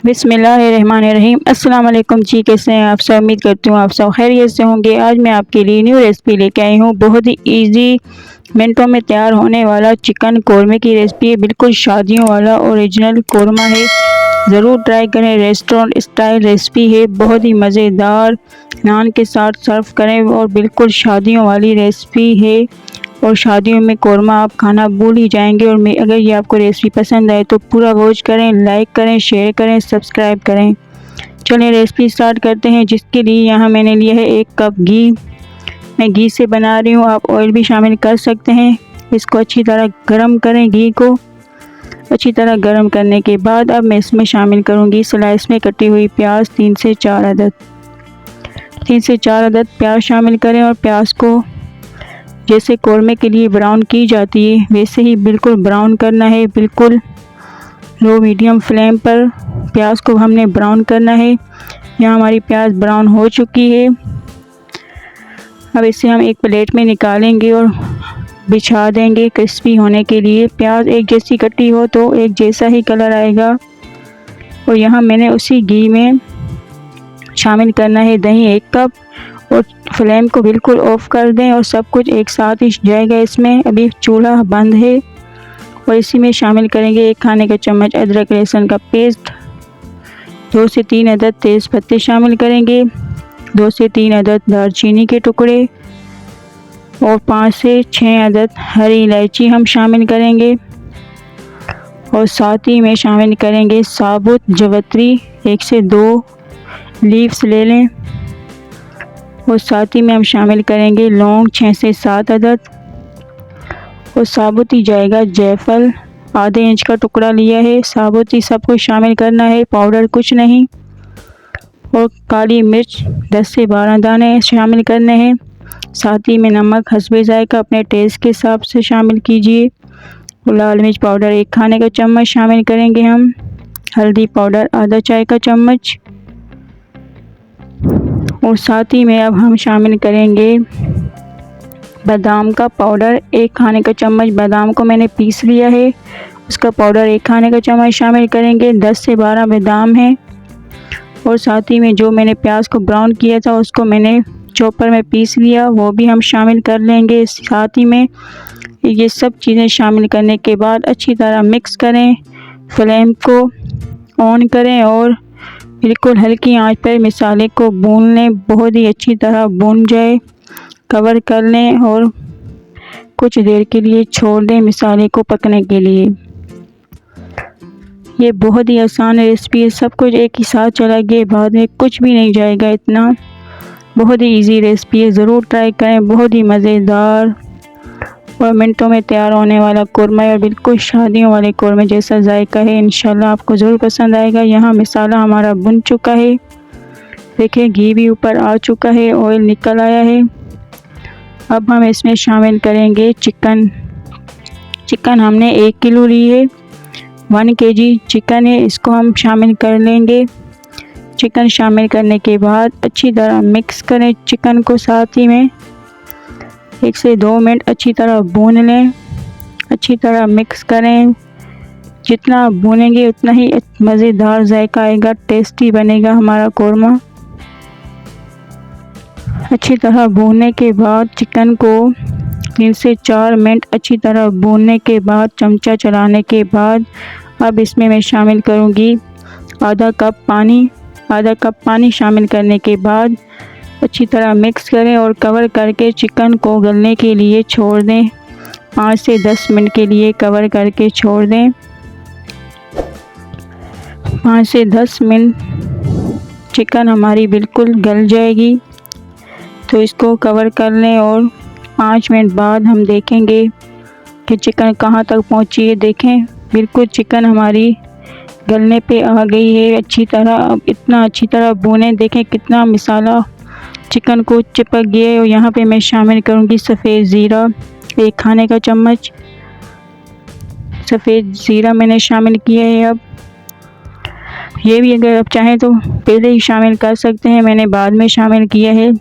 बिस्मिल्लाहिर्रहमानिर्रहीम। अस्सलाम वालेकुम जी, कैसे हैं आप सब? उम्मीद करती हूँ आप सब खैरियत से होंगे। आज मैं आपके लिए न्यू रेसिपी लेके आई हूँ। बहुत ही इजी मिनटों में तैयार होने वाला चिकन कौरमे की रेसिपी है। बिल्कुल शादियों वाला ओरिजिनल कौरमा है, ज़रूर ट्राई करें। रेस्टोरेंट स्टाइल रेसिपी है, बहुत ही मज़ेदार। नान के साथ सर्व करें और बिल्कुल शादियों वाली रेसिपी है और शादियों में कौरमा आप खाना भूल ही जाएंगे। और अगर ये आपको रेसिपी पसंद आए तो पूरा वॉच करें, लाइक करें, शेयर करें, सब्सक्राइब करें। चलिए रेसिपी स्टार्ट करते हैं। जिसके लिए यहाँ मैंने लिया है 1 कप घी। मैं घी से बना रही हूँ, आप ऑयल भी शामिल कर सकते हैं। इसको अच्छी तरह गर्म करें। घी को अच्छी तरह गर्म करने के बाद अब मैं इसमें शामिल करूँगी स्लाइस में कटी हुई प्याज। 3 से 4 अदद प्याज शामिल करें और प्याज को जैसे कौरमे के लिए ब्राउन की जाती है वैसे ही बिल्कुल ब्राउन करना है। बिल्कुल लो मीडियम फ्लेम पर प्याज को हमने ब्राउन करना है। यहाँ हमारी प्याज ब्राउन हो चुकी है। अब इसे हम एक प्लेट में निकालेंगे और बिछा देंगे क्रिस्पी होने के लिए। प्याज एक जैसी कटी हो तो एक जैसा ही कलर आएगा। और यहाँ मैंने उसी घी में शामिल करना है दही 1 कप और फ्लेम को बिल्कुल ऑफ कर दें और सब कुछ एक साथ ही जाएगा इसमें। अभी चूल्हा बंद है और इसी में शामिल करेंगे 1 खाने का चम्मच अदरक लहसुन का पेस्ट। 2 से 3 अदद तेज़ पत्ते शामिल करेंगे। 2 से 3 अदद दालचीनी के टुकड़े और 5 से 6 अदद हरी इलायची हम शामिल करेंगे। और साथ ही में शामिल करेंगे साबुत जवित्री। 1 से 2 लीव्स ले लें। और साथ ही में हम शामिल करेंगे लौंग 6 से 7 अदद। और साबुत ही जाएगा जायफल, आधे इंच का टुकड़ा लिया है। साबुत ही सब कुछ शामिल करना है, पाउडर कुछ नहीं। और काली मिर्च 10 से 12 दाने शामिल करने हैं। साथ ही में नमक हस्बे जायका अपने टेस्ट के हिसाब से शामिल कीजिए। और लाल मिर्च पाउडर 1 खाने का चम्मच शामिल करेंगे हम। हल्दी पाउडर आधा चाय का चम्मच। और साथ ही में अब हम शामिल करेंगे बादाम का पाउडर 1 खाने का चम्मच। बादाम को मैंने पीस लिया है, उसका पाउडर 1 खाने का चम्मच शामिल करेंगे। 10 से 12 बादाम हैं। और साथ ही में जो मैंने प्याज को ब्राउन किया था उसको मैंने चॉपर में पीस लिया, वो भी हम शामिल कर लेंगे। साथ ही में ये सब चीज़ें शामिल करने के बाद अच्छी तरह मिक्स करें। फ्लेम को ऑन करें और बिल्कुल हल्की आंच पर मसाले को भून लें, बहुत ही अच्छी तरह भून जाए। कवर कर लें और कुछ देर के लिए छोड़ दें मसाले को पकने के लिए। ये बहुत ही आसान रेसिपी है, सब कुछ एक ही साथ चला गया, बाद में कुछ भी नहीं जाएगा। इतना बहुत ही इजी रेसिपी है, ज़रूर ट्राई करें। बहुत ही मज़ेदार और मिनटों में तैयार होने वाला कौरमा है और बिल्कुल शादियों वाले कौरमे जैसा जायका है। इंशाल्लाह आपको ज़रूर पसंद आएगा। यहाँ मसाला हमारा भुन चुका है, देखिए घी भी ऊपर आ चुका है, ऑयल निकल आया है। अब हम इसमें शामिल करेंगे चिकन हमने 1 किलो ली है, 1 kg चिकन है, इसको हम शामिल कर लेंगे। चिकन शामिल करने के बाद अच्छी तरह मिक्स करें चिकन को। साथ ही में 1 से 2 मिनट अच्छी तरह भून लें, अच्छी तरह मिक्स करें। जितना भूनेंगे उतना ही मज़ेदार जायका आएगा, टेस्टी बनेगा हमारा कौरमा। अच्छी तरह भूनने के बाद चिकन को 3 से 4 मिनट अच्छी तरह भूनने के बाद चमचा चलाने के बाद अब इसमें मैं शामिल करूँगी आधा कप पानी। शामिल करने के बाद अच्छी तरह मिक्स करें और कवर करके चिकन को गलने के लिए छोड़ दें। 5 से 10 मिनट के लिए कवर करके छोड़ दें। 5 से 10 मिनट चिकन हमारी बिल्कुल गल जाएगी, तो इसको कवर कर लें और 5 मिनट बाद हम देखेंगे कि चिकन कहाँ तक पहुँची है। देखें बिल्कुल चिकन हमारी गलने पे आ गई है अच्छी तरह। अब इतना अच्छी तरह भूनें, देखें कितना मसाला चिकन को चिपक गया है। और यहाँ पे मैं शामिल करूँगी सफ़ेद ज़ीरा 1 खाने का चम्मच। सफ़ेद ज़ीरा मैंने शामिल किया है। अब ये भी अगर आप चाहें तो पहले ही शामिल कर सकते हैं, मैंने बाद में शामिल किया है।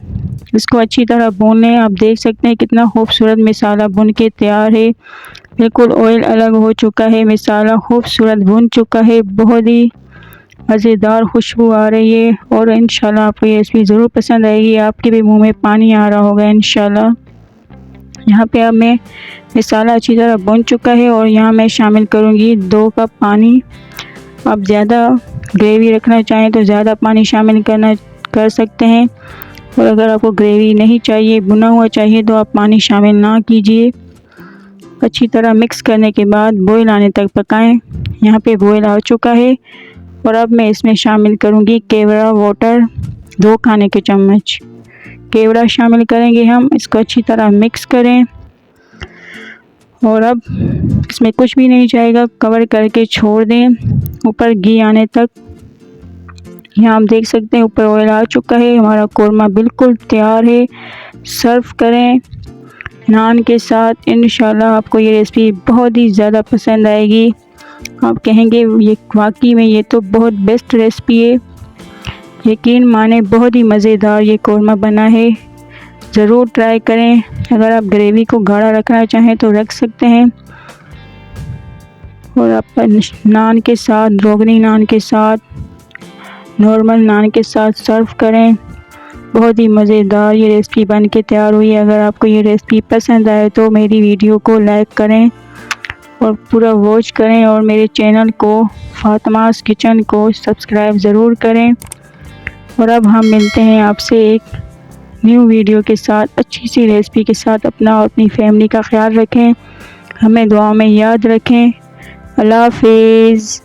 इसको अच्छी तरह भून लें। आप देख सकते हैं कितना खूबसूरत मसाला भुन के तैयार है। बिल्कुल ऑयल अलग हो चुका है, मसाला खूबसूरत भुन चुका है, बहुत ही मज़ेदार खुशबू आ रही है और इंशाल्लाह आपको ये रेसिपी ज़रूर पसंद आएगी। आपके भी मुंह में पानी आ रहा होगा इंशाल्लाह। यहाँ पे अब मैं मसाला अच्छी तरह भून चुका है और यहाँ मैं शामिल करूँगी 2 कप पानी। आप ज़्यादा ग्रेवी रखना चाहें तो ज़्यादा पानी शामिल कर सकते हैं, और अगर आपको ग्रेवी नहीं चाहिए, भुना हुआ चाहिए, तो आप पानी शामिल ना कीजिए। अच्छी तरह मिक्स करने के बाद बॉयल आने तक पकाएं। यहाँ पे बॉयल आ चुका है और अब मैं इसमें शामिल करूँगी केवड़ा वाटर 2 खाने के चम्मच केवड़ा शामिल करेंगे हम। इसको अच्छी तरह मिक्स करें और अब इसमें कुछ भी नहीं जाएगा, कवर करके छोड़ दें ऊपर घी आने तक। यहाँ आप देख सकते हैं ऊपर ऑयल आ चुका है। हमारा कोरमा बिल्कुल तैयार है। सर्व करें नान के साथ। इंशाल्लाह आपको ये रेसिपी बहुत ही ज़्यादा पसंद आएगी। आप कहेंगे ये वाकई में ये तो बहुत बेस्ट रेसिपी है। यकीन माने बहुत ही मज़ेदार ये कोरमा बना है। ज़रूर ट्राई करें। अगर आप ग्रेवी को गाढ़ा रखना चाहें तो रख सकते हैं, और आप नान के साथ, रोगनी नान के साथ, नॉर्मल नान के साथ सर्व करें। बहुत ही मज़ेदार ये रेसिपी बन के तैयार हुई है। अगर आपको ये रेसिपी पसंद आए तो मेरी वीडियो को लाइक करें और पूरा वॉच करें, और मेरे चैनल को फातिमास किचन को सब्सक्राइब ज़रूर करें। और अब हम मिलते हैं आपसे एक न्यू वीडियो के साथ, अच्छी सी रेसिपी के साथ। अपना और अपनी फैमिली का ख्याल रखें, हमें दुआ में याद रखें। अल्लाह हाफिज़।